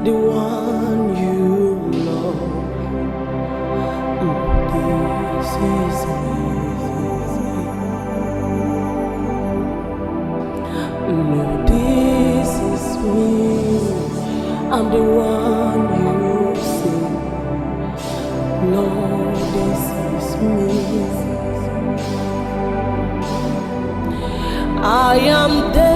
the one you love. This is me. Lord, this is me. I'm the one you see. Lord, this is me. I am there.